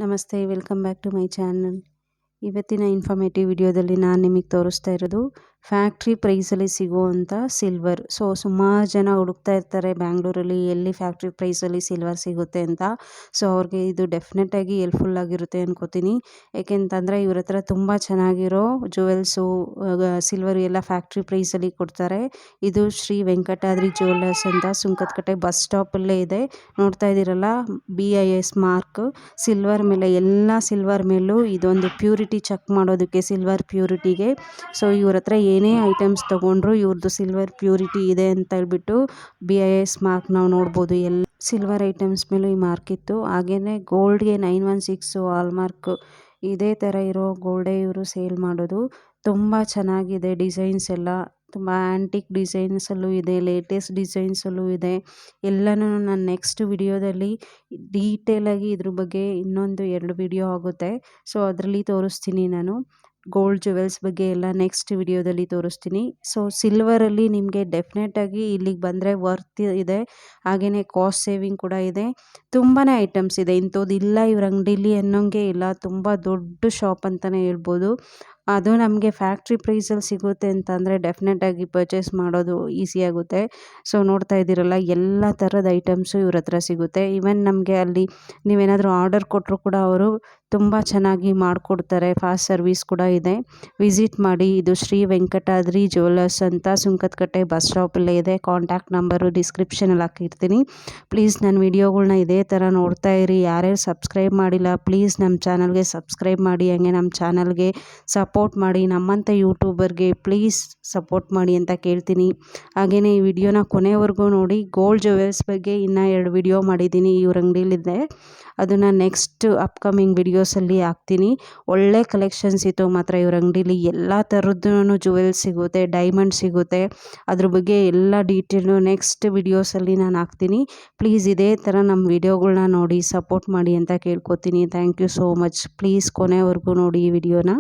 ನಮಸ್ತೆ, welcome back to my channel. ಇವತ್ತಿನ informative ವಿಡಿಯೋದಲ್ಲಿ ನಾನು ನಿಮಗೆ ತೋರಿಸ್ತಾ ಇರೋದು ಫ್ಯಾಕ್ಟ್ರಿ ಪ್ರೈಸಲ್ಲಿ ಸಿಗುವಂಥ ಸಿಲ್ವರ್. ಸುಮಾರು ಜನ ಹುಡುಕ್ತಾ ಇರ್ತಾರೆ ಬ್ಯಾಂಗ್ಳೂರಲ್ಲಿ ಎಲ್ಲಿ ಫ್ಯಾಕ್ಟ್ರಿ ಪ್ರೈಸಲ್ಲಿ ಸಿಲ್ವರ್ ಸಿಗುತ್ತೆ ಅಂತ. ಅವ್ರಿಗೆ ಇದು ಡೆಫಿನೆಟಾಗಿ ಹೆಲ್ಪ್ಫುಲ್ ಆಗಿರುತ್ತೆ ಅನ್ಕೋತೀನಿ. ಏಕೆಂತಂದರೆ ಇವ್ರ ಹತ್ರ ತುಂಬ ಚೆನ್ನಾಗಿರೋ ಜುವೆಲ್ಸು, ಸಿಲ್ವರ್ ಎಲ್ಲ ಫ್ಯಾಕ್ಟ್ರಿ ಪ್ರೈಸಲ್ಲಿ ಕೊಡ್ತಾರೆ. ಇದು ಶ್ರೀ ವೆಂಕಟಾದ್ರಿ ಜ್ಯುವೆಲ್ಲರ್ಸ್ ಅಂತ ಸುಂಕದಕಟ್ಟೆ ಬಸ್ ಸ್ಟಾಪಲ್ಲೇ ಇದೆ. ನೋಡ್ತಾ ಇದ್ದೀರಲ್ಲ, BIS ಮಾರ್ಕ್ ಸಿಲ್ವರ್ ಮೇಲೆ, ಎಲ್ಲ ಸಿಲ್ವರ್ ಮೇಲೂ ಇದೊಂದು ಪ್ಯೂರಿಟಿ ಚೆಕ್ ಮಾಡೋದಕ್ಕೆ, ಸಿಲ್ವರ್ ಪ್ಯೂರಿಟಿಗೆ. ಇವ್ರ ಹತ್ರ ಏನೇ ಐಟಮ್ಸ್ ತೊಗೊಂಡ್ರು ಇವ್ರದ್ದು ಸಿಲ್ವರ್ ಪ್ಯೂರಿಟಿ ಇದೆ ಅಂತ ಹೇಳ್ಬಿಟ್ಟು BIS ಮಾರ್ಕ್ ನಾವು ನೋಡ್ಬೋದು. ಎಲ್ಲ ಸಿಲ್ವರ್ ಐಟಮ್ಸ್ ಮೇಲೂ ಈ ಮಾರ್ಕ್ ಇತ್ತು. ಹಾಗೆಯೇ ಗೋಲ್ಡ್ಗೆ 916 ಹಾಲ್ ಮಾರ್ಕ್, ಇದೇ ಥರ ಇರೋ ಗೋಲ್ಡೇ ಇವರು ಸೇಲ್ ಮಾಡೋದು. ತುಂಬ ಚೆನ್ನಾಗಿದೆ ಡಿಸೈನ್ಸ್ ಎಲ್ಲ, ತುಂಬ ಆ್ಯಂಟಿಕ್ ಡಿಸೈನ್ಸಲ್ಲೂ ಇದೆ, ಲೇಟೆಸ್ಟ್ ಡಿಸೈನ್ಸಲ್ಲೂ ಇದೆ. ಎಲ್ಲನೂ ನಾನು ನೆಕ್ಸ್ಟ್ ವಿಡಿಯೋದಲ್ಲಿ ಡೀಟೇಲಾಗಿ ಇದ್ರ ಬಗ್ಗೆ ಇನ್ನೊಂದು 2 ವಿಡಿಯೋ ಆಗುತ್ತೆ. ಅದರಲ್ಲಿ ತೋರಿಸ್ತೀನಿ ನಾನು. ಗೋಲ್ಡ್ ಜುವೆಲ್ಸ್ ಬಗ್ಗೆ ಎಲ್ಲ ನೆಕ್ಸ್ಟ್ ವಿಡಿಯೋದಲ್ಲಿ ತೋರಿಸ್ತೀನಿ. ಸಿಲ್ವರಲ್ಲಿ ನಿಮಗೆ ಡೆಫಿನೆಟಾಗಿ ಇಲ್ಲಿಗೆ ಬಂದರೆ ವರ್ತ್ ಇದೆ. ಹಾಗೆಯೇ ಕಾಸ್ಟ್ ಸೇವಿಂಗ್ ಕೂಡ ಇದೆ. ತುಂಬಾ ಐಟಮ್ಸ್ ಇದೆ, ಇಂಥದ್ದು ಇಲ್ಲ ಇವ್ರ ಅಂಗಡೀಲಿ ಅನ್ನೋಂಗೆ ಇಲ್ಲ. ತುಂಬ ದೊಡ್ಡ ಶಾಪ್ ಅಂತಲೇ ಹೇಳ್ಬೋದು. ಅದು ನಮಗೆ ಫ್ಯಾಕ್ಟ್ರಿ ಪ್ರೈಸಲ್ಲಿ ಸಿಗುತ್ತೆ ಅಂತಂದರೆ ಡೆಫಿನೆಟಾಗಿ ಪರ್ಚೇಸ್ ಮಾಡೋದು ಈಸಿ ಆಗುತ್ತೆ. ನೋಡ್ತಾ ಇದ್ದೀರಲ್ಲ, ಎಲ್ಲ ಥರದ ಐಟಮ್ಸು ಇವ್ರ ಹತ್ರ ಸಿಗುತ್ತೆ. ಈವನ್ ನಮಗೆ ಅಲ್ಲಿ ನೀವೇನಾದರೂ ಆರ್ಡರ್ ಕೊಟ್ಟರು ಕೂಡ ಅವರು ತುಂಬ ಚೆನ್ನಾಗಿ ಮಾಡಿಕೊಡ್ತಾರೆ. ಫಾಸ್ಟ್ ಸರ್ವಿಸ್ ಕೂಡ ಇದೆ. ವಿಸಿಟ್ ಮಾಡಿ. ಇದು ಶ್ರೀ ವೆಂಕಟಾದ್ರಿ ಜ್ಯುವೆಲ್ಲರ್ಸ್ ಅಂತ ಸುಂಕದಕಟ್ಟೆ ಬಸ್ ಸ್ಟಾಪಲ್ಲೇ ಇದೆ. ಕಾಂಟ್ಯಾಕ್ಟ್ ನಂಬರು ಡಿಸ್ಕ್ರಿಪ್ಷನಲ್ಲಿ ಹಾಕಿರ್ತೀನಿ. ಪ್ಲೀಸ್ ನನ್ನ ವಿಡಿಯೋಗಳ್ನ ಇದೇ ಥರ ನೋಡ್ತಾ ಇರಿ. ಯಾರ್ಯಾರು ಸಬ್ಸ್ಕ್ರೈಬ್ ಮಾಡಿಲ್ಲ ಪ್ಲೀಸ್ ನಮ್ಮ ಚಾನಲ್ಗೆ ಸಬ್ಸ್ಕ್ರೈಬ್ ಮಾಡಿ. ಹಂಗೆ ನಮ್ಮ ಚಾನಲ್ಗೆ ಸಪೋರ್ಟ್ ಮಾಡಿ. ನಮ್ಮಂಥ ಯೂಟ್ಯೂಬರ್ಗೆ ಪ್ಲೀಸ್ ಸಪೋರ್ಟ್ ಮಾಡಿ ಅಂತ ಕೇಳ್ತೀನಿ. ಹಾಗೆಯೇ ಈ ವಿಡಿಯೋನ ಕೊನೆವರೆಗೂ ನೋಡಿ. ಗೋಲ್ಡ್ ಜುವೆಲ್ಸ್ ಬಗ್ಗೆ ಇನ್ನೂ 2 ವಿಡಿಯೋ ಮಾಡಿದ್ದೀನಿ, ಇವ್ರ ಅಂಗಡಿಲಿದೆ. ಅದನ್ನು ನೆಕ್ಸ್ಟ್ ಅಪ್ಕಮಿಂಗ್ ವಿಡಿಯೋಸಲ್ಲಿ ಹಾಕ್ತೀನಿ. ಒಳ್ಳೆ ಕಲೆಕ್ಷನ್ಸ್ ಇತ್ತು ಮಾತ್ರ ಇವ್ರ ಅಂಗಡೀಲಿ. ಎಲ್ಲ ಥರದ್ದು ಜುವೆಲ್ಸ್ ಸಿಗುತ್ತೆ, ಡೈಮಂಡ್ ಸಿಗುತ್ತೆ. ಅದ್ರ ಬಗ್ಗೆ ಎಲ್ಲ ಡೀಟೇಲು ನೆಕ್ಸ್ಟ್ ವಿಡಿಯೋಸಲ್ಲಿ ನಾನು ಹಾಕ್ತೀನಿ. ಪ್ಲೀಸ್ ಇದೇ ಥರ ನಮ್ಮ ವಿಡಿಯೋಗಳ್ನ ನೋಡಿ ಸಪೋರ್ಟ್ ಮಾಡಿ ಅಂತ ಕೇಳ್ಕೊತೀನಿ. Thank you so much. Please ಕೊನೆವರೆಗೂ ನೋಡಿ ಈ ವಿಡಿಯೋನ.